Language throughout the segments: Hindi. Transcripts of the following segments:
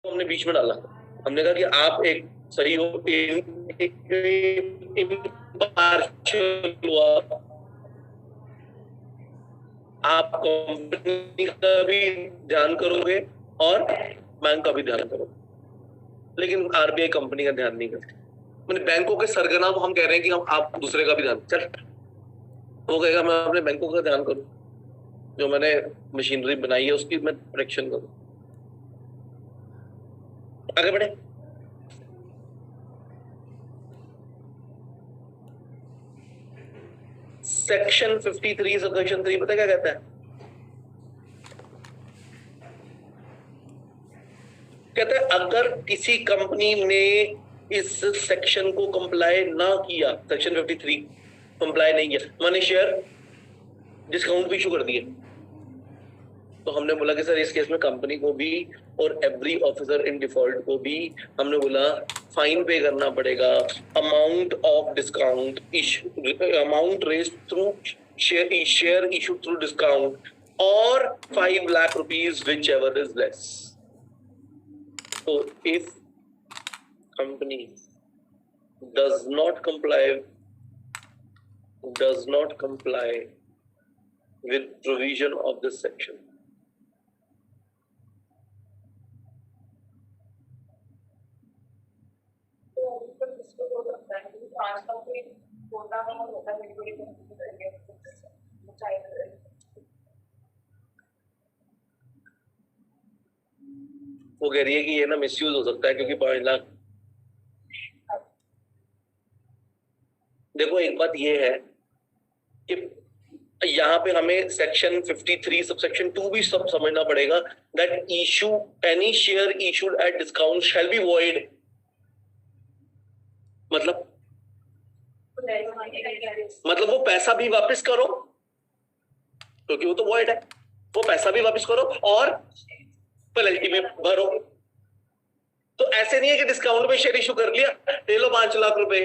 हमने बीच में डाला, हमने कहा कि आप एक सही हो, impartial हुआ, आप कंपनी का भी ध्यान करोगे और बैंक का भी ध्यान करोगे, लेकिन आरबीआई कंपनी का ध्यान नहीं करती। मैंने बैंकों के सरगना को हम कह रहे हैं कि हम आप दूसरे का भी ध्यान, चल वो कहेगा मैं अपने बैंकों का ध्यान करूं, जो मैंने मशीनरी बनाई है उसकी मैं प्रोटेक्शन करूं। आगे बढ़े। सेक्शन 53 सबसेक्शन 3 पता क्या कहता है? कहता है अगर किसी कंपनी ने इस सेक्शन को कंप्लाई ना किया, सेक्शन 53 कंप्लाई नहीं किया, माने शेयर डिस्काउंट भी इशू कर दिए, तो हमने बोला कि सर इस केस में कंपनी को भी और एवरी ऑफिसर इन डिफॉल्ट को भी हमने बोला फाइन पे करना पड़ेगा, amount of discount amount raised through share issue through discount और 5 lakh rupees which ever is less. तो if company does not comply with provision of this section, वो कह रही है कि ये ना मिसयूज हो सकता है क्योंकि 5 लाख। देखो एक बात ये है कि यहाँ पे हमें सेक्शन 53 सबसेक्शन 2 भी सब समझना पड़ेगा, that issue any share issued at discount shall be void. मतलब वो पैसा भी वापस करो क्योंकि वो तो वॉइड है, वो पैसा भी वापस करो और पेनल्टी में भरो। तो ऐसे नहीं है कि डिस्काउंट पे शेयर इशू कर लिया, ले लो 5 लाख रुपए,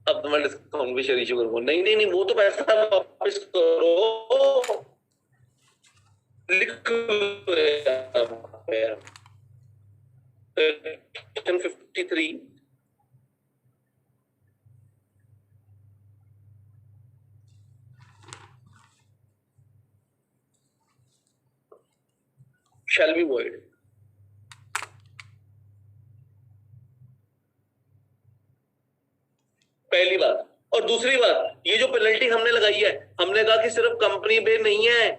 अब तुम्हारे डिस्काउंट पे शेयर इशू करो, नहीं नहीं नहीं, वो तो पैसा वापस करो, लिख 53 shall be void। पहली बात। और दूसरी बात, ये जो पेनल्टी हमने लगाई है, हमने कहा कि सिर्फ कंपनी पे नहीं है,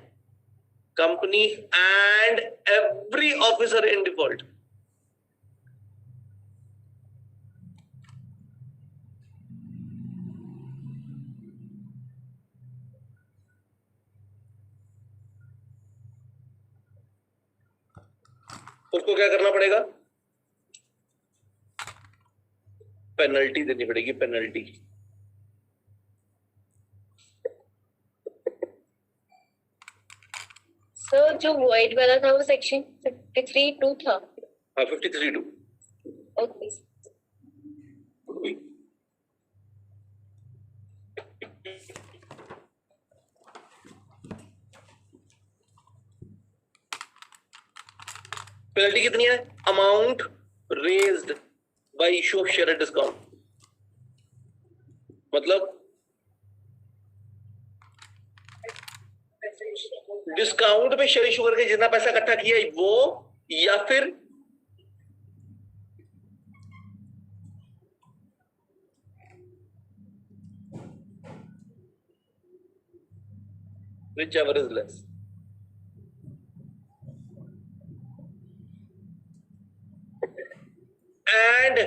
company and every officer in default. उसको क्या करना पड़ेगा? पेनल्टी देनी पड़ेगी, पेनल्टी। सर जो वॉइड वाला था वो सेक्शन 53(2) था। हाँ 53(2). ओके। पेनल्टी कितनी है? Amount raised bye issue of share at discount. मतलब डिस्काउंट पे शेयर इशू करके जितना पैसा इकट्ठा किया है वो, या फिर whichever is less। And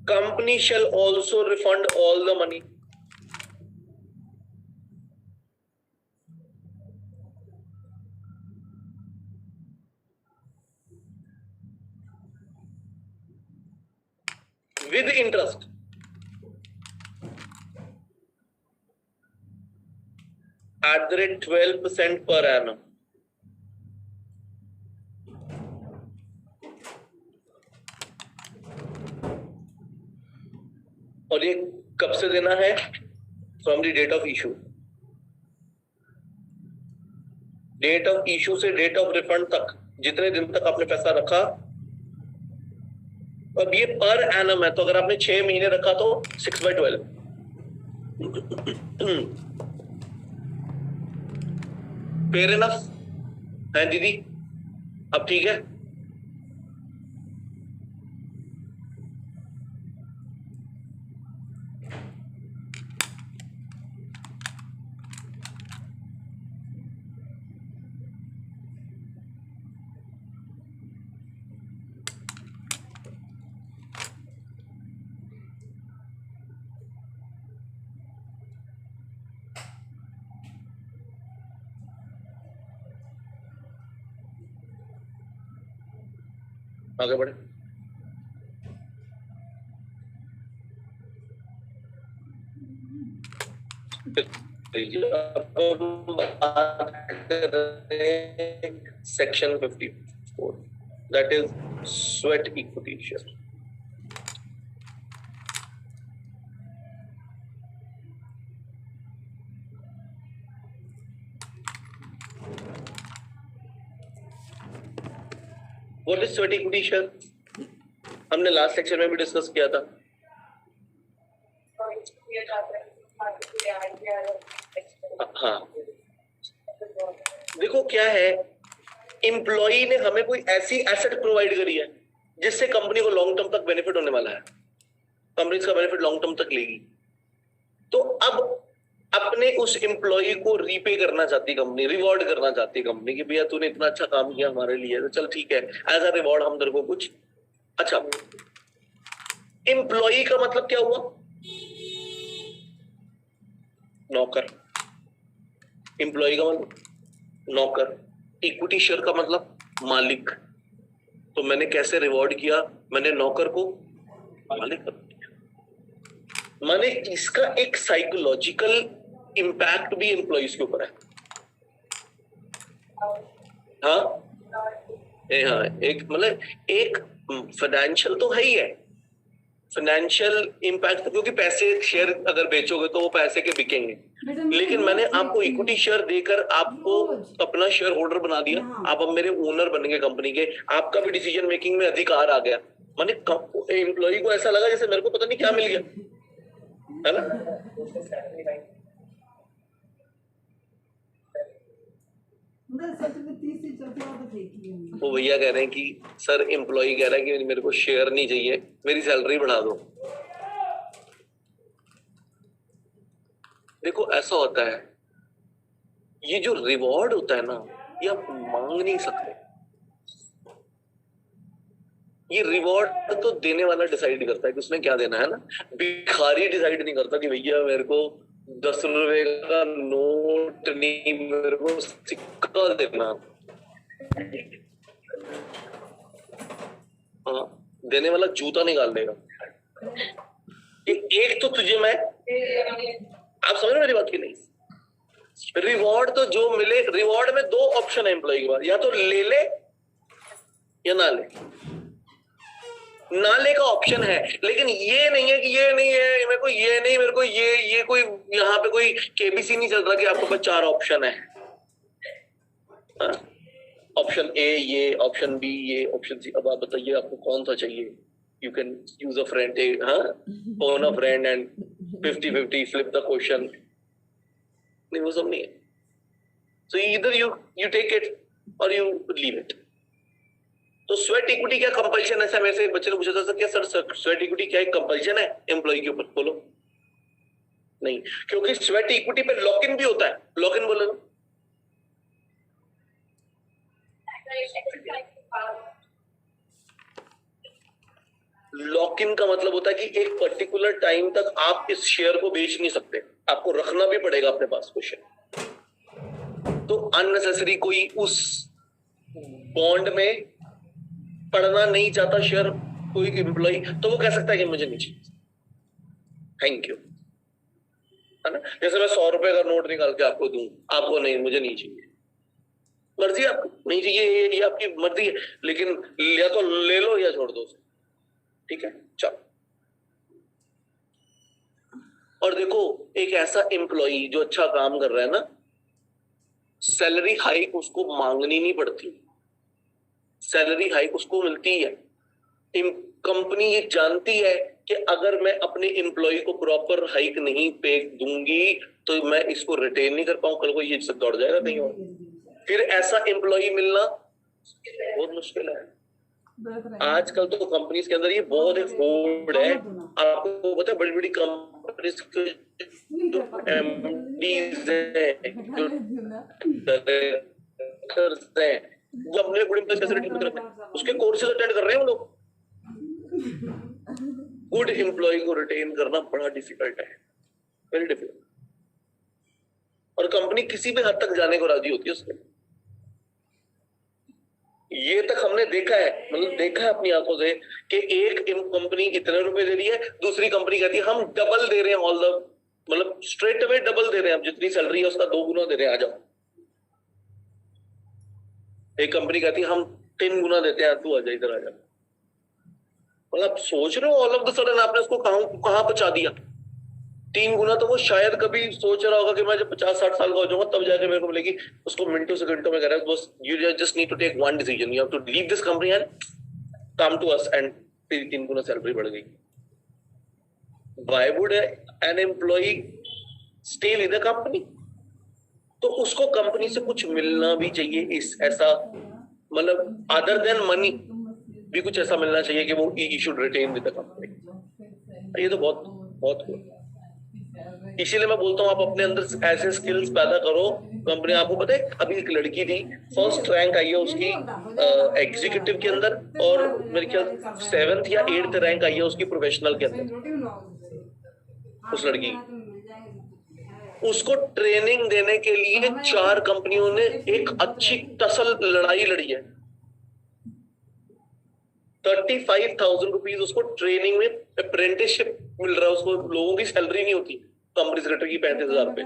company shall also refund all the money with interest at the rate 12% per annum। और ये कब से देना है? From the date of issue. Date of issue से डेट ऑफ रिफंड तक जितने दिन तक आपने पैसा रखा, अब ये पर एनम है, तो अगर आपने 6 महीने रखा तो 6/12। फेयर इनफ है दीदी? अब ठीक है? आगे बढ़े। Section 54, that is sweat equity share. What is sweat equity share? हमने लास्ट सेक्शन में भी डिस्कस किया था। हाँ, देखो क्या है, एम्प्लॉई ने हमें कोई ऐसी एसेट प्रोवाइड करी है जिससे कंपनी को लॉन्ग टर्म तक बेनिफिट होने वाला है, कंपनी इसका बेनिफिट लॉन्ग टर्म तक लेगी। तो अब अपने उस एम्प्लॉई को रीपे करना चाहती कंपनी, रिवॉर्ड करना चाहती कंपनी कि भैया तूने इतना अच्छा काम किया हमारे लिए, तो चल ठीक है, एज अ रिवॉर्ड हम तेरे को कुछ अच्छा। एम्प्लॉई का मतलब क्या हुआ? नौकर। एम्प्लॉई का मतलब नौकर। इक्विटी शेयर का मतलब मालिक। तो मैंने कैसे रिवॉर्ड किया? मैंने नौकर को मालिक कर दिया। मैंने इसका एक साइकोलॉजिकल इंपैक्ट भी एम्प्लॉइज के ऊपर है। हाँ, हाँ, एक मतलब एक फाइनेंशियल तो है ही है, फाइनेंशियल इंपैक्ट, क्योंकि पैसे शेयर अगर बेचोगे तो वो पैसे के बिकेंगे। लेकिन मैंने आपको इक्विटी शेयर देकर आपको अपना शेयर होल्डर बना दिया, आप अब मेरे ओनर बन गए कंपनी के, आपका भी डिसीजन मेकिंग में अधिकार आ गया। मैंने एम्प्लॉय को ऐसा लगा जैसे मेरे को पता नहीं क्या मिल गया, है ना? वो भैया कह रहे हैं कि सर, एम्प्लॉय कह रहा है कि मेरे को शेयर नहीं चाहिए, मेरी सैलरी बढ़ा दो। देखो ऐसा होता है, ये जो रिवॉर्ड होता है ना, ये आप मांग नहीं सकते। ये रिवॉर्ड तो देने वाला डिसाइड करता है कि उसने क्या देना है ना। भिखारी डिसाइड नहीं करता कि भैया मेरे को 10 रुपए का नोट नहीं, मेरे को सिक्का देना। हाँ, देने वाला जूता निकाल देगा। एक तो तुझे मैं, आप समझ रहे मेरी बात की नहीं? रिवॉर्ड तो जो मिले, रिवॉर्ड में 2 ऑप्शन है एम्प्लॉय के पास, या तो ले ले या ना ले। नाले का ऑप्शन है, लेकिन ये नहीं है कि ये नहीं है मेरे को, ये नहीं मेरे को, ये कोई यहाँ पे कोई केबीसी नहीं चल रहा कि आपके पास 4 ऑप्शन है। ऑप्शन ए ये, ऑप्शन बी ये, ऑप्शन सी। अब आप बताइए आपको कौन सा चाहिए? You can use a friend, phone a friend and 50-50 flip the question. नहीं, वो सब नहीं है। So either you take it or you leave it. तो स्वेट इक्विटी क्या कंपल्शन है? ऐसा मेरे से एक बच्चे ने पूछा था, क्या सर स्वेट इक्विटी क्या एक कंपल्शन है एम्प्लॉय के ऊपर? बोलो नहीं, क्योंकि स्वेट इक्विटी पे लॉक इन भी होता है। लॉक इन बोलो। लॉक इन का मतलब होता है कि एक पर्टिकुलर टाइम तक आप इस शेयर को बेच नहीं सकते, आपको रखना भी पड़ेगा अपने पास कुछ शेयर। तो अननेसेसरी कोई उस बॉन्ड में पढ़ना नहीं चाहता शेयर, कोई एम्प्लॉय, तो वो कह सकता है कि मुझे नहीं चाहिए, थैंक यू, है ना? जैसे मैं 100 रुपए का नोट निकाल के आपको दूं, आपको नहीं, मुझे नहीं चाहिए, मर्जी आपको नहीं चाहिए, ये आपकी मर्जी है, लेकिन या तो ले लो या छोड़ दो, ठीक है? चलो। और देखो, एक ऐसा एम्प्लॉय जो अच्छा काम कर रहा है ना, सैलरी हाइक उसको मांगनी नहीं पड़ती, सैलरी हाइक उसको मिलती है। कंपनी ये जानती है कि अगर मैं अपने एम्प्लॉय को प्रॉपर हाइक नहीं पे दूंगी तो मैं इसको रिटेन नहीं कर पाऊं, कल को ये सब दौड़ जाएगा कहीं और, फिर ऐसा एम्प्लॉय मिलना बहुत मुश्किल है। आजकल तो कंपनीज के अंदर ये बहुत एक होड़ है, आपको पता है बड़ी बड़ी कंपनीज के जो एमडीज हैं, जो डायरेक्टर्स हैं, वो अपने गुड एम्प्लॉय कैसे रिटेन करते हैं, उसके कोर्सेज अटेंड कर रहे हैं वो लोग। गुड एम्प्लॉय को रिटेन करना बड़ा डिफिकल्ट है, वेरी डिफिकल्ट। और कंपनी किसी भी हद तक जाने को राजी होती है उसके, ये तक हमने देखा है, मतलब देखा है अपनी आंखों से कि एक कंपनी इतने रुपए दे रही है, दूसरी कंपनी कहती है हम डबल दे रहे हैं, ऑल द मतलब स्ट्रेट अवे डबल दे रहे हैं, हम जितनी सैलरी है उसका 2 गुना दे रहे हैं, आ जाओ। एक कंपनी कहती है हम 3 गुना देते हैं, तू आ जा इधर आ जा। मतलब सोच रहे हो ऑल ऑफ द सडन आपने उसको कहां पहुंचा दिया। 3 गुना तो वो शायद कभी सोच रहा होगा कि मैं जब 50-60 साल का हो जाऊंगा तब जाके मेरे को मिलेगी, उसको मिनटों सेकंडों में कह रहा है बस you just need to take one decision, you have to leave this company and come to us, and 3 गुना सैलरी बढ़ गई। Why would an employee stay with the company? तो उसको कंपनी से कुछ मिलना भी चाहिए, इस ऐसा मतलब अदर देन मनी भी कुछ ऐसा मिलना चाहिए कि वो he should retain with the company. ये तो बहुत बहुत इसीलिए मैं बोलता हूँ आप अपने अंदर ऐसे स्किल्स पैदा करो। कंपनी, आपको पता है अभी एक लड़की थी, फर्स्ट रैंक आई है उसकी एग्जीक्यूटिव के अंदर, और मेरे ख्याल 7th या 8th रैंक आई है उसकी प्रोफेशनल के अंदर। उस लड़की उसको ट्रेनिंग देने के लिए 4 कंपनियों ने एक अच्छी टसल लड़ाई लड़ी है। 35,000 रुपीज उसको ट्रेनिंग में अप्रेंटिसशिप मिल रहा है उसको, लोगों की सैलरी नहीं होती कंपनी सेक्रेटरी की 35,000 रुपए,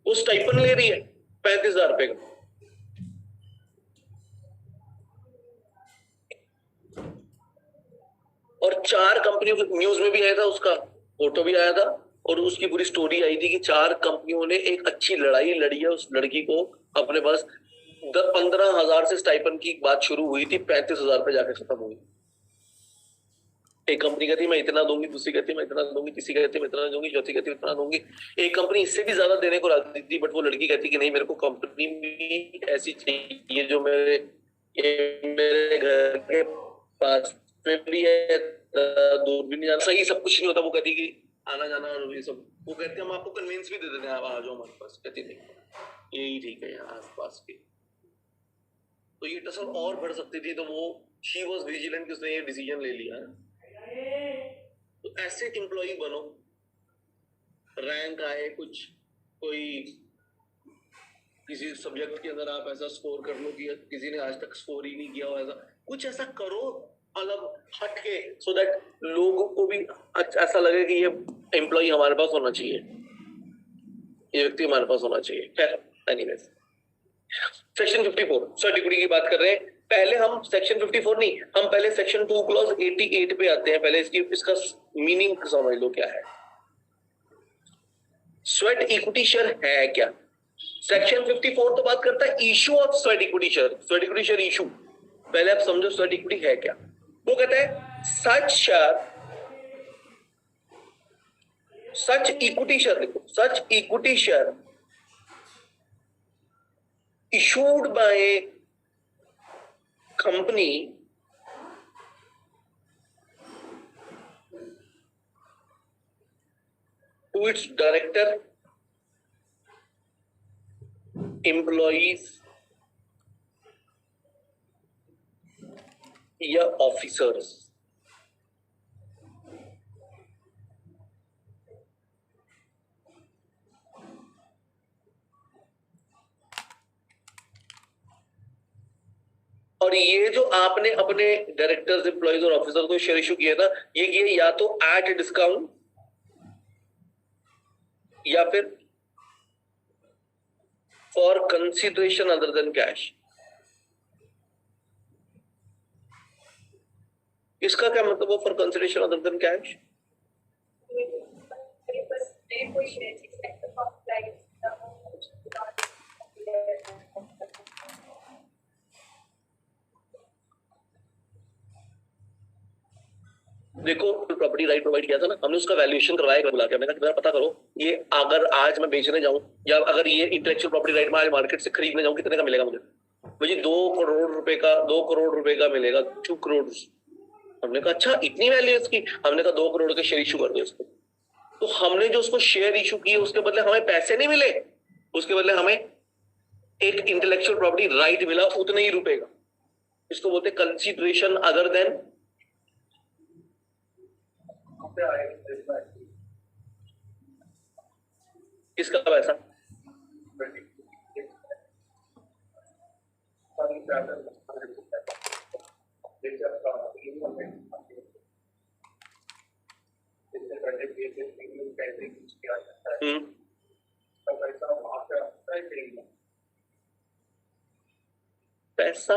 वो स्टाइपेंड ले रही है 35,000 रुपए का। और 4 कंपनियों के न्यूज में भी आया था, उसका फोटो भी आया था और उसकी पूरी स्टोरी आई थी कि 4 कंपनियों ने एक अच्छी लड़ाई लड़ी है उस लड़की को अपने पास 15,000 से स्टाइपेंड की बात शुरू हुई थी, 35,000 पे जाके खत्म हुई। एक कंपनी कहती है मैं इतना दूंगी, दूसरी कहती है मैं इतना दूंगी, तीसरी कहती है मैं इतना दूंगी, चौथी कहती है इतना दूंगी। एक कंपनी इससे भी ज्यादा देने को राजी थी, बट वो लड़की कहती कि नहीं, मेरे को कंपनी भी ऐसी चाहिए जो मेरे घर के पास में भी है, दूर भी नहीं जाना, सही सब कुछ नहीं होता। वो कहती कि आना जाना और ये सब, वो कहते हम आपको कन्विंस भी दे देते हैं, आप आ जाओ हमारे पास। कहती नहीं, यही ठीक है यहाँ आस पास के। तो ये टसल और बढ़ सकती थी, तो वो शी वॉज विजिलेंट कि उसने ये डिसीजन ले लिया। तो ऐसे एम्प्लॉय बनो, रैंक आए कुछ, कोई किसी सब्जेक्ट के अंदर आप ऐसा स्कोर कर लो कि किसी ने आज तक स्कोर ही नहीं किया हो, ऐसा कुछ ऐसा करो मतलब हटके, सो दैट लोगों को भी ऐसा लगे कि ये एम्प्लॉय हमारे पास होना चाहिए, ये व्यक्ति हमारे पास होना चाहिए। खैर एनीवेज, सेक्शन 54 सर्टिफिकेट की बात कर रहे हैं। पहले हम सेक्शन 54 नहीं, हम पहले सेक्शन 2 क्लॉज 88 पे आते हैं। पहले इसका मीनिंग समझ लो क्या है। स्वेट इक्विटी शेयर है क्या? सेक्शन 54 तो बात करता है issue of sweat equity share, sweat equity share issue. पहले आप समझो स्वेट इक्विटी है क्या। वो कहता है सच इक्विटी शेयर, देखो such equity share issued by a company to its director, employees या ऑफिसर्स। और ये जो आपने अपने डायरेक्टर्स, एम्प्लॉइज और ऑफिसर को शेयर इशू किया था, ये किए या तो एट डिस्काउंट या फिर for consideration other than cash. इसका क्या मतलब है for consideration other than cash? देखो प्रॉपर्टी राइट प्रोवाइड किया था ना हमने, उसका वैल्यूएशन करवाया बुला के, हमने कहा पता करो ये अगर आज मैं बेचने जाऊं या अगर ये इंटेलेक्चुअल प्रॉपर्टी राइट में आज मार्केट से खरीदने जाऊं कितने का मिलेगा मुझे 2 करोड़ रुपए का मिलेगा, 2 करोड़। हमने कहा अच्छा इतनी वैल्यू है इसकी, हमने कहा 2 करोड़ के शेयर इशू कर दो इसको। तो हमने जो उसको शेयर इशू किए उसके बदले हमें पैसे नहीं मिले, उसके बदले हमें एक इंटेलेक्चुअल प्रॉपर्टी राइट मिला उतने ही रुपए का। इसको बोलते कंसीडरेशन अदर देन किसका पैसा। पैसा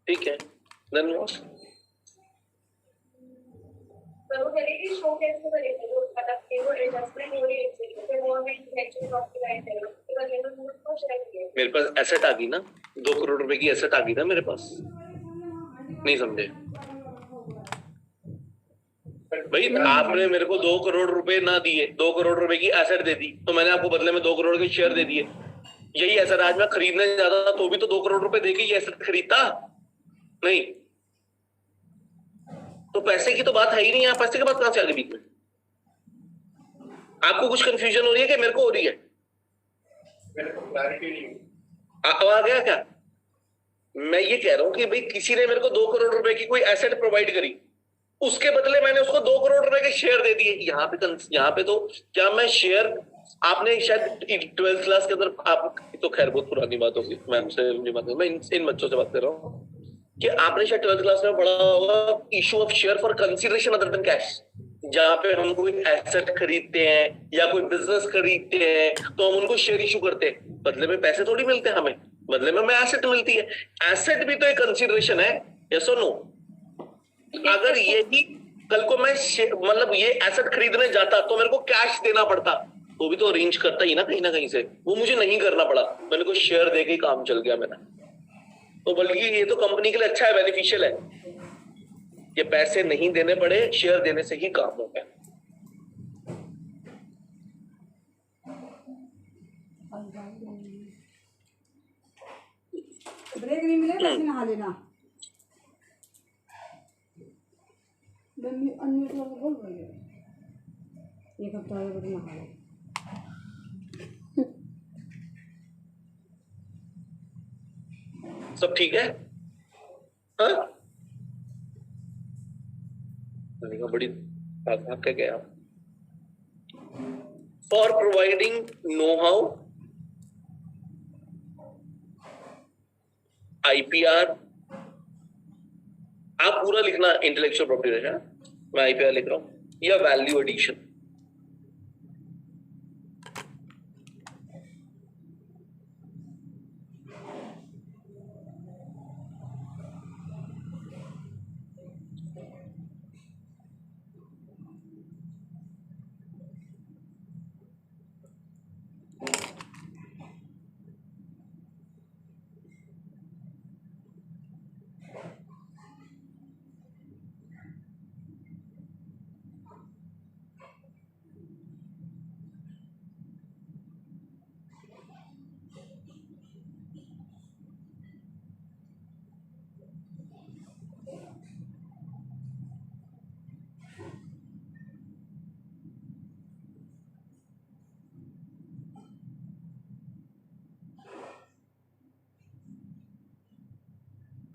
ठीक है, देन व्हाट? पर वो करेगी शो कैसे करेगी, वो मतलब कि वो एडजस्टमेंट हो रही है, फिर वो हमें एक्चुअली कॉपीराइट है, उसके बाद ये लोग को शेयर किए। मेरे पास एसेट आ गई ना, 2 करोड़ रुपए की एसेट आ गई ना मेरे पास, नहीं समझे भाई? आपने मेरे को 2 करोड़ रुपए ना दिए, 2 करोड़ रुपए की एसेट दे दी, तो मैंने आपको बदले में 2 करोड़ के शेयर दे दिए। यही एसेट आज मैं खरीदने जाता था तो भी तो 2 करोड़ रुपए देके ये एसेट खरीदता नहीं। तो पैसे की तो बात है ही नहीं, आप पैसे की बात कहां से आ गई बीच में? आपको कुछ कंफ्यूजन हो रही है कि मेरे को हो रही है? मेरे को क्लैरिटी नहीं आ गया क्या? मैं ये कह रहा हूं कि भाई किसी ने मेरे को 2 करोड़ रुपए की कोई एसेट प्रोवाइड करी, उसके बदले मैंने उसको 2 करोड़ रुपए के शेयर दे दिए। यहाँ पे तो क्या मैं शेयर, आपने शायद 12th क्लास के अंदर, आप तो खैर बहुत पुरानी बात होगी, मैं आपसे मैं इन बच्चों से बात कर रहा हूँ कि आपने शायद 12th क्लास में पढ़ा होगा issue of share for consideration other than cash. जहां पे हम कोई एसेट खरीदते हैं या कोई बिजनेस खरीदते हैं तो हम उनको शेयर इशू करते हैं, बदले में पैसे थोड़ी मिलते हैं हमें, बदले में हमें एसेट मिलती है। एसेट भी तो एक कंसीडरेशन है, यस और नो? अगर यही कल को मैं मतलब ये एसेट खरीदने जाता तो मेरे को कैश देना पड़ता, वो भी तो अरेंज करता ही ना कहीं से, वो मुझे नहीं करना पड़ा, मैंने को शेयर देके ही काम चल गया मेरा। तो बल्कि ये तो कंपनी के लिए अच्छा है, बेनिफिशियल है, ये पैसे नहीं देने पड़े, शेयर देने से ही काम हो गया। ब्रेक नहीं मिलेगा तो नहा लेना। अन्य तो बोल रही है एक हफ्ता हो गया नहा ले। सब ठीक है? हाँ, बड़ी भाग के गया। For providing no how, IPR, आप पूरा लिखना इंटेलेक्चुअल प्रॉपर्टी है, मैं आईपीआर लिख रहा हूं, या वैल्यू एडिशन।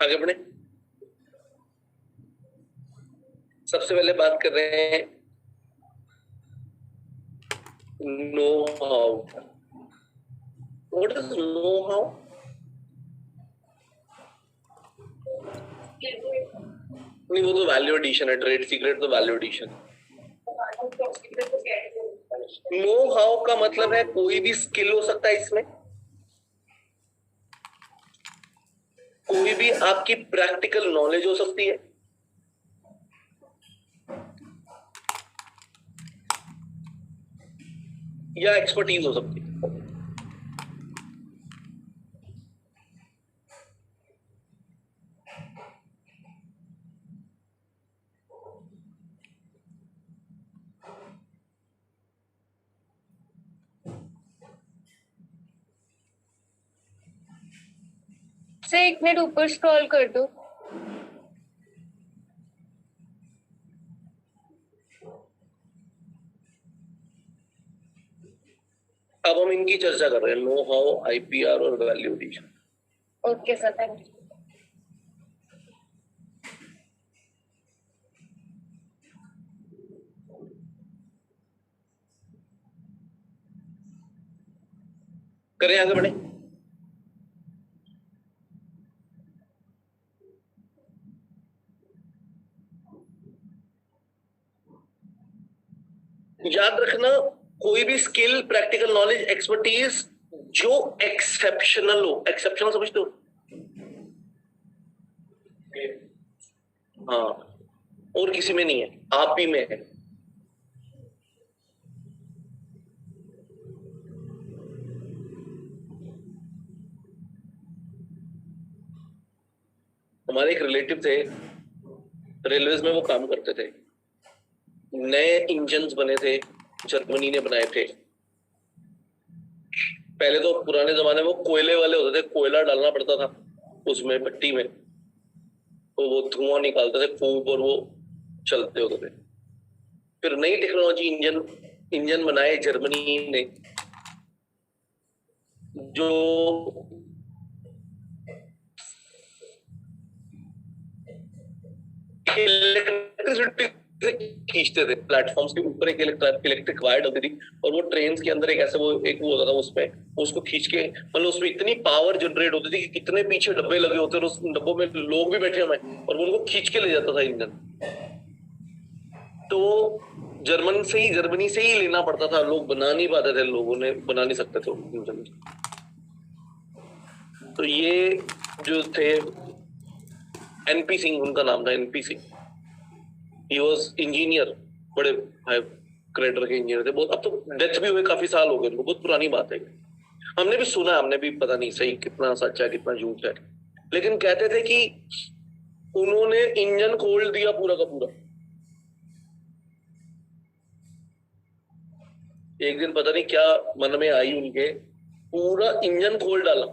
आगे बढ़े। सबसे पहले बात कर रहे हैं know how. What is know how? नहीं, वो तो वैल्यू एडिशन है, ट्रेड सीक्रेट तो वैल्यू एडिशन। नो हाउ का मतलब है कोई भी स्किल हो सकता है इसमें, कोई भी आपकी प्रैक्टिकल नॉलेज हो सकती है, या एक्सपर्टीज हो सकती है। से 1 मिनट ऊपर स्क्रॉल कर दो। अब हम इनकी चर्चा कर रहे हैं, नो हाउ, आईपीआर और value addition. Okay sir, thank you. करें आगे बढ़े। याद रखना, कोई भी स्किल, प्रैक्टिकल नॉलेज, एक्सपर्टीज जो एक्सेप्शनल हो, एक्सेप्शनल समझते हो? हाँ, और किसी में नहीं है, आप ही में है। हमारे एक रिलेटिव थे, रेलवेज में वो काम करते थे, नए इंजन्स बने थे, जर्मनी ने बनाए थे। पहले तो पुराने जमाने में वो कोयले वाले होते थे, कोयला डालना पड़ता था उसमें भट्टी में, तो वो धुआं निकालते थे खूब और वो चलते होते थे। फिर नई टेक्नोलॉजी इंजन बनाए जर्मनी ने, जो इलेक्ट्रिसिटी खींचते थे। प्लेटफॉर्म्स के ऊपर एक इलेक्ट्रिक वायर डलती थी और वो ट्रेन के अंदर एक ऐसे वो होता था, उसमें उसको खींच के, मतलब उसमें इतनी पावर जनरेट होती थी कि कितने पीछे डब्बे लगे होते और उस डब्बों में लोग भी बैठे हुए और वो उनको खींच के ले जाता था इंजन। तो जर्मनी से ही लेना पड़ता था, लोग बना नहीं पाते थे, लोगों ने बना नहीं सकते थे इंजन। तो ये जो थे, एनपी सिंह उनका नाम था, NP Singh. He was engineer, बड़े हाई ग्रेडर के इंजीनियर थे बहुत। अब तो डेथ भी हुए, काफी साल हो गए उनको, बहुत पुरानी बात है। हमने भी सुना, हमने भी पता नहीं सही कितना सच है कितना झूठ है, लेकिन कहते थे कि उन्होंने इंजन खोल दिया पूरा का पूरा। एक दिन पता नहीं क्या मन में आई उनके, पूरा इंजन खोल डाला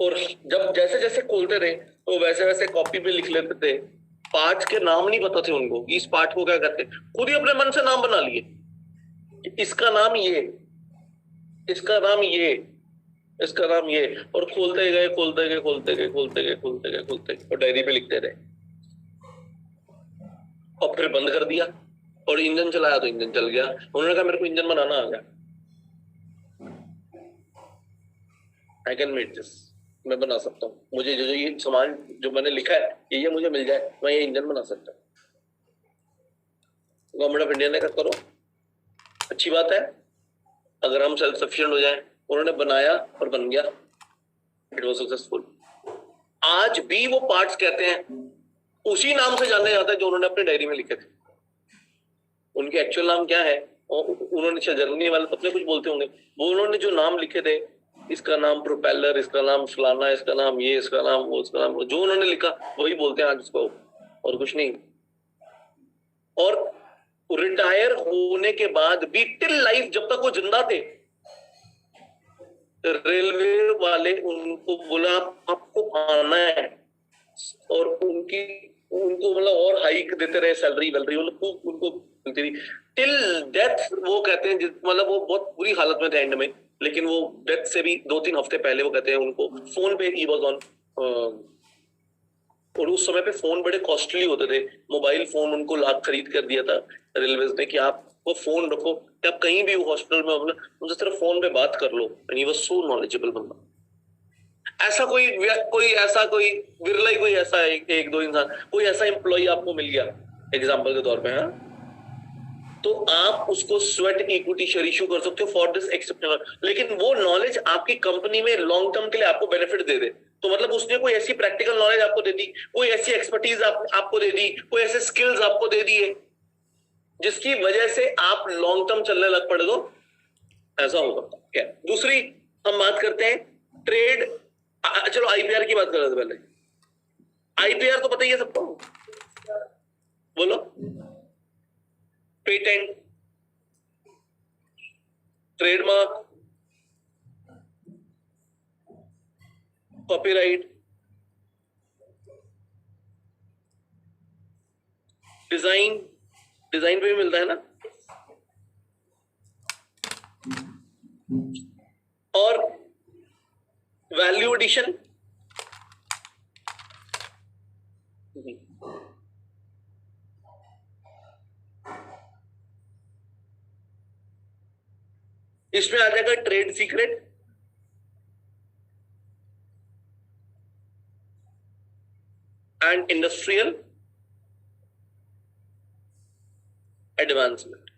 और जब जैसे जैसे खोलते थे तो वैसे वैसे कॉपी पे लिख लेते थे। पार्ट के नाम नहीं पता थे उनको, इस पार्ट को क्या कहते, खुद ही अपने मन से नाम बना लिए, इसका नाम ये, इसका नाम ये, इसका नाम ये, और खोलते गए खोलते गए खोलते गए खोलते गए खोलते गए खोलते गए और डायरी पे लिखते रहे। और फिर बंद कर दिया और इंजन चलाया तो इंजन चल गया। उन्होंने कहा मेरे को इंजन बनाना आ गया, आई कैन मेक दिस, मैं बना सकता हूँ, मुझे जो ये सामान जो मैंने लिखा है ये मुझे मिल जाए, मैं ये इंजन बना सकता हूँ। गवर्नमेंट ऑफ इंडिया ने कहा करो, अच्छी बात है अगर हम सेल्फ सफिशिएंट हो जाए। उन्होंने बनाया और बन गया, इट वाज सक्सेसफुल। आज भी वो पार्ट्स कहते हैं उसी नाम से जाने जाते हैं जो उन्होंने अपनी डायरी में लिखे थे। उनके एक्चुअल नाम क्या है, उन्होंने जर्मनी वाले अपने कुछ बोलते होंगे, वो उन्होंने जो नाम लिखे थे, इसका नाम प्रोपेलर, इसका नाम फलाना, इसका नाम ये, इसका नाम वो, इसका नाम वो, जो उन्होंने लिखा वही बोलते हैं आज उसको, और कुछ नहीं। और रिटायर होने के बाद भी टिल लाइफ, जब तक वो जिंदा थे, रेलवे वाले उनको बोला आपको आना है, और उनको मतलब और हाइक देते रहे, सैलरी वैलरी उनको मिलती थी टिल डेथ। वो कहते हैं मतलब वो बहुत बुरी हालत में थे एंड में, लेकिन वो डेथ से भी 2-3 हफ्ते पहले वो कहते हैं उनको फोन पे ही वाज ऑन, और उस समय पे फोन बड़े कॉस्टली होते थे, मोबाइल फोन उनको लाख खरीद कर दिया था रेलवेज ने कि आप वो फोन रखो कि आप कहीं भी हो हॉस्पिटल में अपना उनसे सिर्फ फोन पे बात कर लो। And he was so knowledgeable बंदा। ऐसा कोई विरला ही कोई ऐसा एक दो इंसान, कोई ऐसा एम्प्लॉय आपको मिल गया एग्जांपल के तौर पे, हाँ, तो आप उसको स्वेट इक्विटी शेयर इशू कर सकते हो फॉर दिस एक्सेप्शनल, लेकिन वो नॉलेज आपकी कंपनी में लॉन्ग टर्म के लिए आपको बेनिफिट दे दे। तो मतलब उसने कोई ऐसी प्रैक्टिकल नॉलेज आपको दे दी, कोई ऐसी एक्सपर्टीज आपको दे दी, कोई ऐसे स्किल्स आपको दे दिए जिसकी वजह से आप लॉन्ग टर्म चलने लग पड़े, तो ऐसा हो सकता है। दूसरी हम बात करते हैं ट्रेड, चलो आईपीआर की बात कर रहे थे पहले। आईपीआर तो पता ही है सबको, बोलो। Patent, trademark, copyright, design design पे भी मिलता है ना, और वैल्यू एडिशन इसमें आ जाएगा trade secret, and industrial advancement.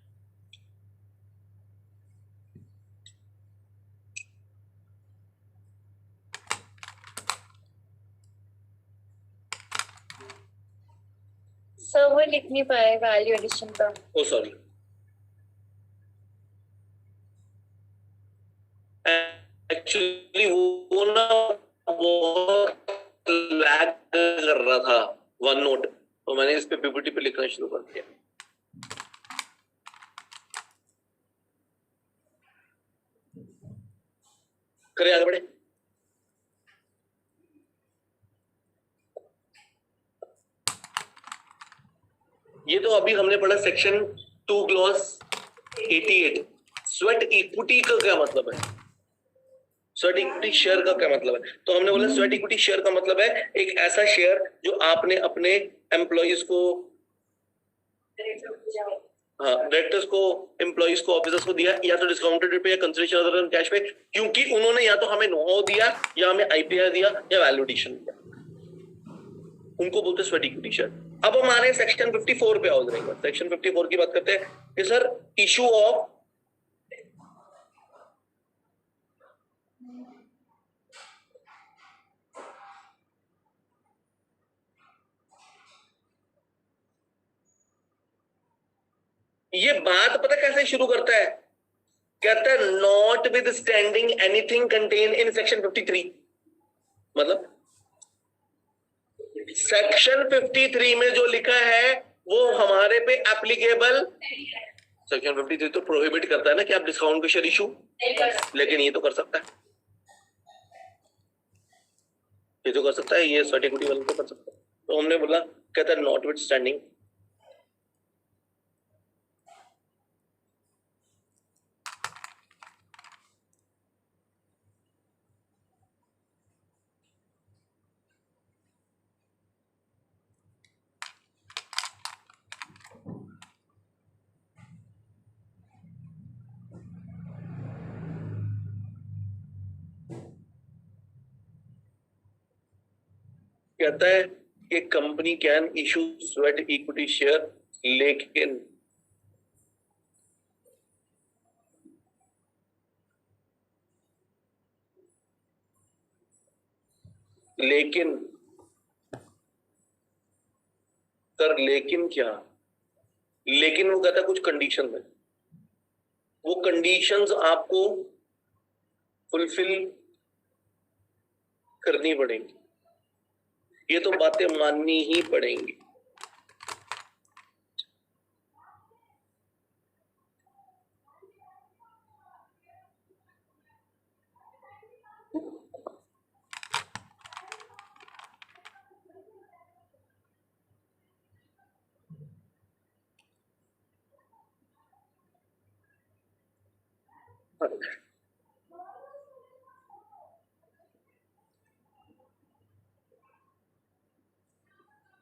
Sir वो लिख नहीं पाए वैल्यू एडिशन का। ओ सॉरी, एक्चुअली वो ना बहुत लैग कर रहा था वन नोट, तो मैंने इस पे पीपीटी पे लिखना शुरू कर दिया। करें आगे बढ़े। ये तो अभी हमने पढ़ा सेक्शन 2 क्लॉज 88। स्वेट इक्विटी का क्या मतलब है, स्वेट इक्विटी शेयर का क्या मतलब है? तो हमने बोला स्वेट इक्विटी शेयर का मतलब है एक ऐसा शेयर जो आपने अपने एम्प्लॉइज को, हाँ डायरेक्टर्स को, एम्प्लॉइज को, ऑफिसर्स को दिया, या तो डिस्काउंटेड रेट पे या कंसिडरेशन अदर देन कैश पे, क्योंकि उन्होंने या तो हमें नो हाउ दिया या हमें आईपीआर दिया या वैल्यू एडिशन दिया, उनको बोलते हैं स्वेट इक्विटी शेयर। अब हमारे सेक्शन 54 पे आओ जरा, सेक्शन 54 की बात करते हैं कि सर इशू ऑफ ये बात पता कैसे शुरू करता है, कहता है not with standing anything contain in section 53। मतलब सेक्शन 53 में जो लिखा है वो हमारे पे एप्लीकेबल, सेक्शन 53 तो प्रोहिबिट करता है ना कि आप डिस्काउंट पे शेयर इशू, लेकिन ये तो कर सकता है, ये तो कर सकता है, ये स्वेट इक्विटी वाला तो कर सकता है। तो हमने बोला, कहता है नॉट विद स्टैंडिंग कहता है कि company can issue sweat equity share, लेकिन सर लेकिन क्या, लेकिन वो कहता है कुछ कंडीशन है, वो कंडीशंस आपको फुलफिल करनी पड़ेंगी, ये तो बातें माननी ही पड़ेंगी।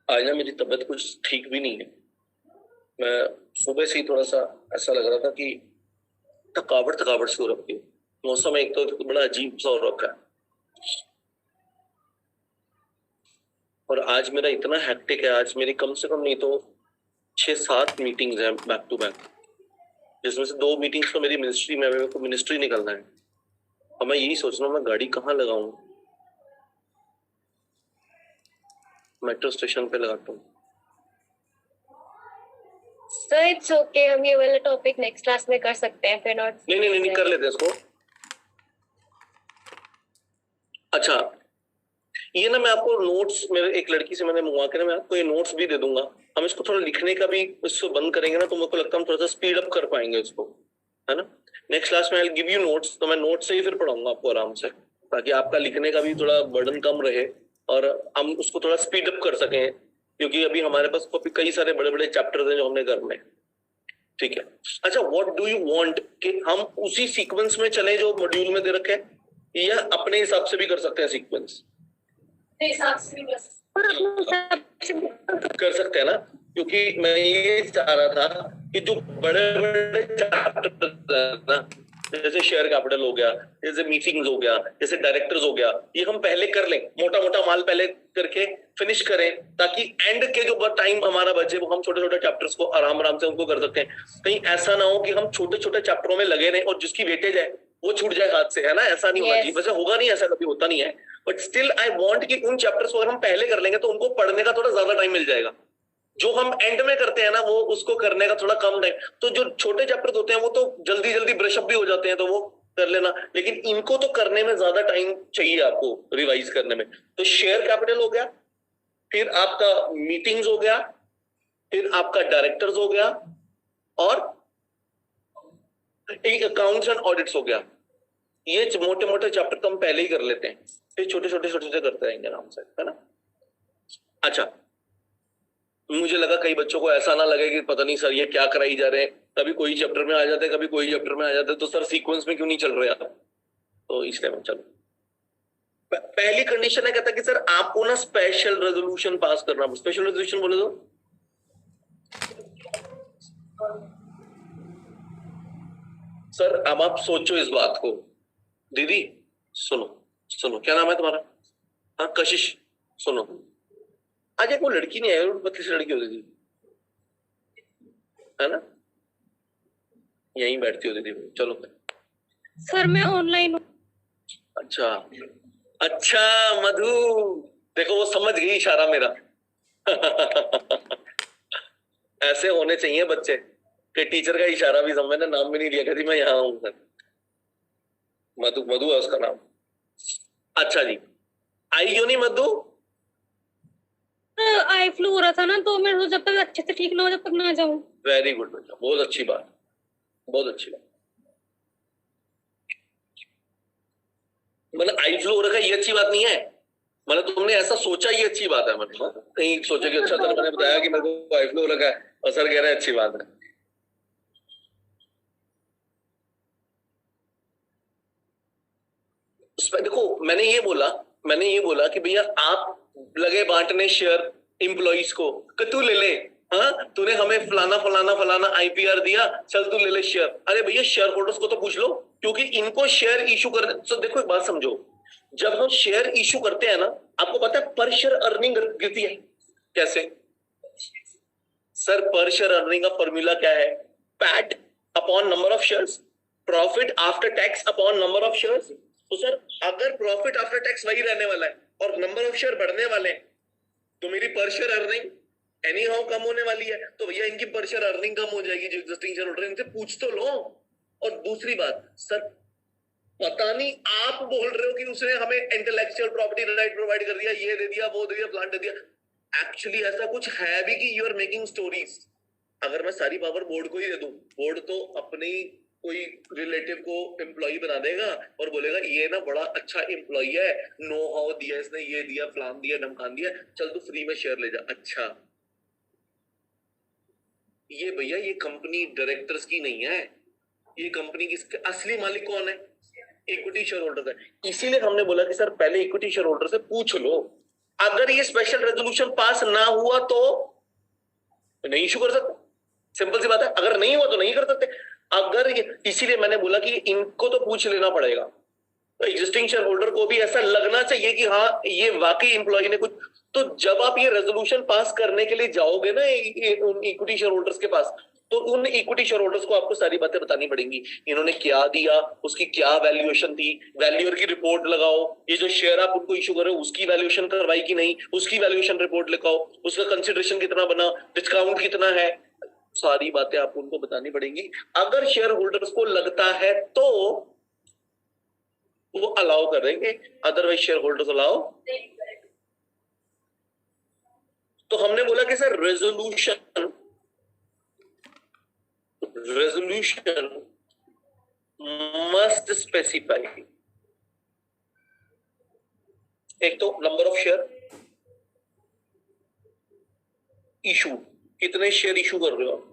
आज ना मेरी तबीयत कुछ ठीक भी नहीं है, मैं सुबह से ही थोड़ा सा ऐसा लग रहा था कि थकावट थकावट से हो रखी है, मौसम एक तो बड़ा अजीब सा हो रखा है, और आज मेरा इतना हेक्टिक है, आज मेरी कम से कम नहीं तो 6-7 मीटिंग्स हैं बैक टू बैक, जिसमें से 2 मीटिंग्स तो मेरी मिनिस्ट्री में, मेरे को मिनिस्ट्री निकलना है, और मैं यही सोच रहा हूँ मैं गाड़ी कहाँ लगाऊं, मेट्रो स्टेशन पे लगाता हूँ। सर इट्स ओके, हम ये वाला टॉपिक नेक्स्ट क्लास में कर सकते हैं, फिर नोट नहीं कर लेते हैं इसको। अच्छा ये ना मैं आपको नोट्स, मेरे एक लड़की से मैंने मंगवा के ना मैं आपको ये नोट्स भी दे दूंगा, हम इसको थोड़ा लिखने का भी इसको बंद करेंगे ना, तो मेरे को लगता है हम थोड़ा सा स्पीड अप कर पाएंगे इसको, है ना। नेक्स्ट क्लास में I will give you notes, तो मैं नोट्स से ही फिर पढ़ाऊंगा आपको आराम से, ताकि आपका लिखने का भी थोड़ा बर्डन कम रहे और हम उसको थोड़ा स्पीड अप कर सकें, क्योंकि अभी हमारे पास कई सारे बड़े बड़े चैप्टर्स हैं जो हमने करने हैं, ठीक है। अच्छा, व्हाट डू यू वांट कि हम उसी सीक्वेंस में चले जो मॉड्यूल में दे रखे हैं, या अपने हिसाब से भी कर सकते हैं सीक्वेंस? हिसाब से भी कर सकते हैं ना, क्योंकि मैं ये चाह रहा था कि जो बड़े बड़े चैप्टर है ना, जैसे शेयर कैपिटल हो गया, जैसे मीटिंग्स हो गया, जैसे डायरेक्टर्स हो गया, ये हम पहले कर लें, मोटा मोटा माल पहले करके फिनिश करें, ताकि एंड के जो टाइम हमारा बचे वो हम छोटे छोटे चैप्टर्स को आराम आराम से उनको कर सकते हैं। कहीं ऐसा ना हो कि हम छोटे छोटे चैप्टरों में लगे रहें और जिसकी वेटेज है वो छूट जाए हाथ से, है ना? ऐसा नहीं होना चाहिए। वैसे होगा नहीं, ऐसा कभी होता नहीं है, बट स्टिल आई वांट कि उन चैप्टर्स को अगर हम पहले कर लेंगे तो उनको पढ़ने का थोड़ा ज्यादा टाइम मिल जाएगा। जो हम एंड में करते हैं ना, वो उसको करने का थोड़ा कम टाइम। तो जो छोटे चैप्टर्स होते हैं वो तो जल्दी जल्दी ब्रश अप भी हो जाते हैं, तो वो कर लेना, लेकिन इनको तो करने में ज्यादा टाइम चाहिए आपको रिवाइज करने में। तो शेयर कैपिटल हो गया, फिर आपका मीटिंग्स हो गया, फिर आपका डायरेक्टर्स हो गया, और अकाउंट्स एंड ऑडिट्स हो गया। ये मोटे मोटे चैप्टर तो हम पहले ही कर लेते हैं, फिर छोटे छोटे करते रहेंगे आराम से, है ना? अच्छा, मुझे लगा कई बच्चों को ऐसा ना लगे कि पता नहीं सर ये क्या कराई जा रहे हैं, कभी कोई चैप्टर में आ जाते हैं, कभी कोई चैप्टर में आ जाते हैं, तो सर सीक्वेंस में क्यों नहीं चल रहे आप? तो इसलिए मैं चलो, पहली कंडीशन है, कहता कि सर आपको ना स्पेशल रेजोल्यूशन पास करना। स्पेशल रेजोल्यूशन बोले तो सर अब आप सोचो इस बात को। दीदी सुनो सुनो, क्या नाम है तुम्हारा? हाँ कशिश, सुनो, आज एक वो लड़की नहीं आई, पतली सी लड़की होती थी, है ना? यहीं बैठती होती थी। चलो सर मैं ऑनलाइन हूँ। अच्छा अच्छा मधु, देखो वो समझ गई इशारा मेरा। ऐसे होने चाहिए बच्चे कि टीचर का इशारा भी समझे ना, नाम भी नहीं लिया, कहती मैं यहाँ हूँ सर। मधु, मधु है उसका नाम। अच्छा जी, आई क्यों नहीं मधु? आई फ्लू हो रहा था ना, तो मैं जब तक अच्छे से ठीक ना हो जब तक ना जाऊं। वेरी गुड बेटा, बहुत अच्छी बात, बहुत अच्छी बात। मतलब आई फ्लू हो रखा है ये अच्छी बात नहीं है, मतलब तुमने ऐसा सोचा ये अच्छी बात है। मतलब कहीं सोचे कि अच्छा सर मैंने बताया कि मेरे को आई फ्लू हो रखा है और सर कह रहे हैं अच्छी बात है। देखो मैंने ये बोला कि भैया आप लगे बांटने शेयर एम्प्लॉइज को कि तू ले ले, हाँ तूने हमें फलाना फलाना फलाना आईपीआर दिया, चल तू ले ले शेयर। अरे भैया शेयर होल्डर्स को तो पूछ लो, क्योंकि इनको शेयर इशू करने। तो देखो एक बात समझो, जब हम शेयर इशू करते हैं ना, आपको पता है पर शेयर अर्निंग गिरती है कैसे? सर पर शेयर अर्निंग का फॉर्मूला क्या है? PAT upon number of shares, profit after tax upon number of shares. तो सर अगर प्रॉफिट आफ्टर टैक्स वही रहने वाला है और नंबर ऑफ शेयर बढ़ने वाले हैं, तो मेरी पर share earning any how come होने वाली है। तो भैया इनकी पर शेयर अर्निंग कम हो जाएगी, जो एग्जिस्टिंग शेयर होल्डर, इनसे पूछ तो लो। और दूसरी बात सर, पता नहीं आप बोल रहे हो कि उसने हमें इंटेलेक्चुअल प्रॉपर्टी राइट प्रोवाइड कर दिया, ये दे दिया, वो दे दिया, प्लांट दे दिया। एक्चुअली ऐसा कुछ है भी कि यू आर मेकिंग स्टोरीज। अगर मैं सारी पावर बोर्ड को ही दे दूं, बोर्ड तो अपने कोई रिलेटिव को एम्प्लॉय बना देगा और बोलेगा ये ना बड़ा अच्छा एम्प्लॉय है, नो हाउ दिया इसने, ये दिया, प्लान दिया, धमकान दिया, चल तू फ्री में शेयर ले जा। अच्छा ये भैया ये कंपनी डायरेक्टर्स की नहीं है, ये कंपनी की असली मालिक कौन है? इक्विटी शेयर होल्डर है। इसीलिए हमने बोला कि सर पहले इक्विटी शेयर होल्डर से पूछ लो, अगर ये स्पेशल रेजोल्यूशन पास ना हुआ तो नहीं इशू कर सकते। सिंपल सी बात है, अगर नहीं हुआ तो नहीं कर सकते। अगर इसीलिए मैंने बोला कि इनको तो पूछ लेना पड़ेगा, तो एग्जिस्टिंग शेयर होल्डर को भी ऐसा लगना चाहिए कि हाँ ये वाकई एम्प्लॉय ने कुछ। तो जब आप ये रेजोल्यूशन पास करने के लिए जाओगे ना इक्विटी शेयर होल्डर्स के पास, तो उन इक्विटी शेयर होल्डर्स को आपको सारी बातें बतानी पड़ेंगी, इन्होंने क्या दिया, उसकी क्या वैल्यूएशन थी, वैल्यूअर की रिपोर्ट लगाओ, ये जो शेयर आप उनको इशू कर रहे हो उसकी वैल्यूएशन करवाई कि नहीं, उसकी वैल्यूएशन रिपोर्ट लिखाओ, उसका कंसिडरेशन कितना बना, डिस्काउंट कितना है, सारी बातें आपको उनको बतानी पड़ेंगी। अगर शेयर होल्डर्स को लगता है तो वो अलाउ करेंगे, अदरवाइज शेयर होल्डर्स अलाउ। तो हमने बोला कि सर रेजोल्यूशन मस्ट स्पेसिफाई एक तो नंबर ऑफ शेयर, इशू, कितने शेयर इशू कर रहे हो आप,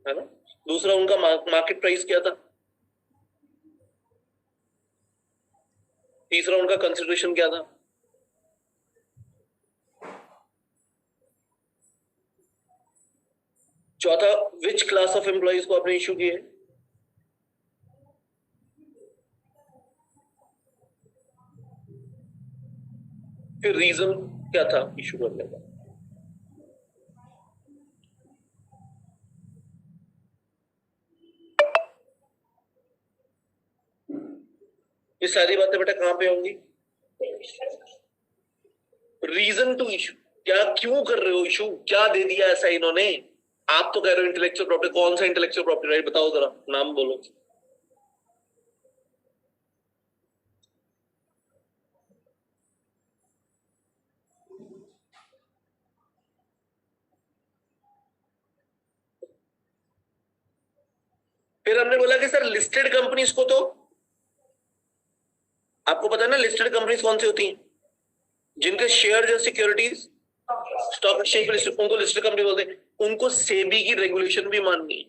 है ना। दूसरा उनका मार्केट प्राइस क्या था। तीसरा उनका कंसिडरेशन क्या था। चौथा विच क्लास ऑफ एम्प्लॉइज को आपने इशू किए। फिर रीजन क्या था इशू करने का। ये सारी बातें बेटा कहां पे होंगी। रीजन टू इशू, क्या क्यों कर रहे हो इशू, क्या दे दिया ऐसा इन्होंने। आप तो कह रहे हो इंटेलेक्चुअल प्रॉपर्टी, कौन सा इंटेलेक्चुअल प्रॉपर्टी राइट बताओ जरा, नाम बोलो। फिर हमने बोला कि सर लिस्टेड कंपनीज को तो आपको पता है ना, लिस्टेड कंपनीज कौन सी होती हैं, जिनके शेयर या सिक्योरिटीज स्टॉक एक्सचेंज पे लिस्टेड, उनको लिस्टेड कंपनी बोलते हैं। उनको सेबी की रेगुलेशन भी माननी है,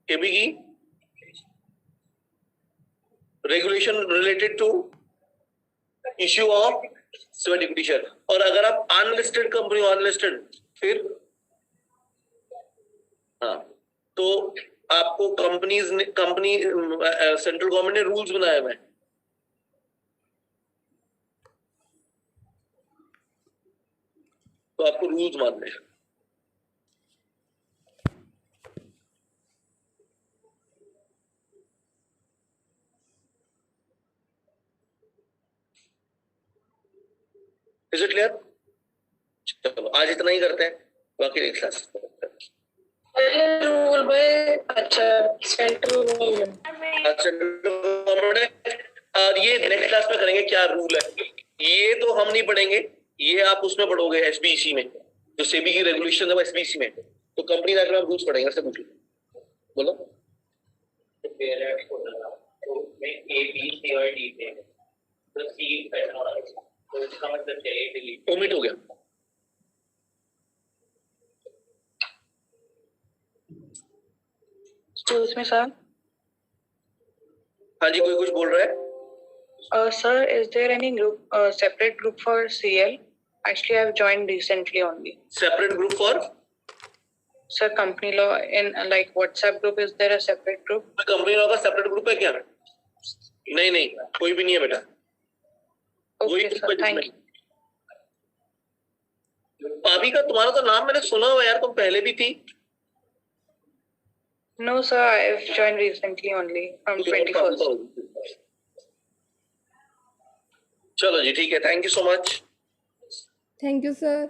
सेबी की regulation related to issue of sweat equity share. और अगर आप अनलिस्टेड कंपनी, अनलिस्टेड, फिर हाँ, तो आपको कंपनी सेंट्रल गवर्नमेंट ने रूल्स बनाए हुए हैं, तो आपको रूल्स मानने हैं। Is it clear. चलो आज इतना ही करते हैं, बाकी नेक्स्ट क्लास रूल भाई। अच्छा सेंट्रल गवर्नमेंट, और ये नेक्स्ट क्लास में करेंगे क्या रूल है। ये तो हम नहीं पढ़ेंगे, ये आप उसमें पढ़ोगे एसबीसी में, जो सेबी की रेगुलेशन है वो एसबीसी में। तो कंपनी एक्ट में आप रूल्स पढ़ेंगे, उससे पूछिए, बोलो। ओमिट हो गया। Excuse me sir. हाँ जी, कोई कुछ बोल रहा है। Sir, is there any group, separate group for CL? Actually, I've joined recently only. Separate group for Sir, company law in like WhatsApp group, is there a separate group? Company law का सेपरेट ग्रुप है क्या। नहीं नहीं, कोई भी नहीं है बेटा। Okay, sir. Thank you. भाभी का तुम्हारा तो नाम मैंने सुना हुआ यार, तुम पहले भी थी। No, sir. I've joined recently only from 21st. चलो जी ठीक है, thank you so much. Thank you sir.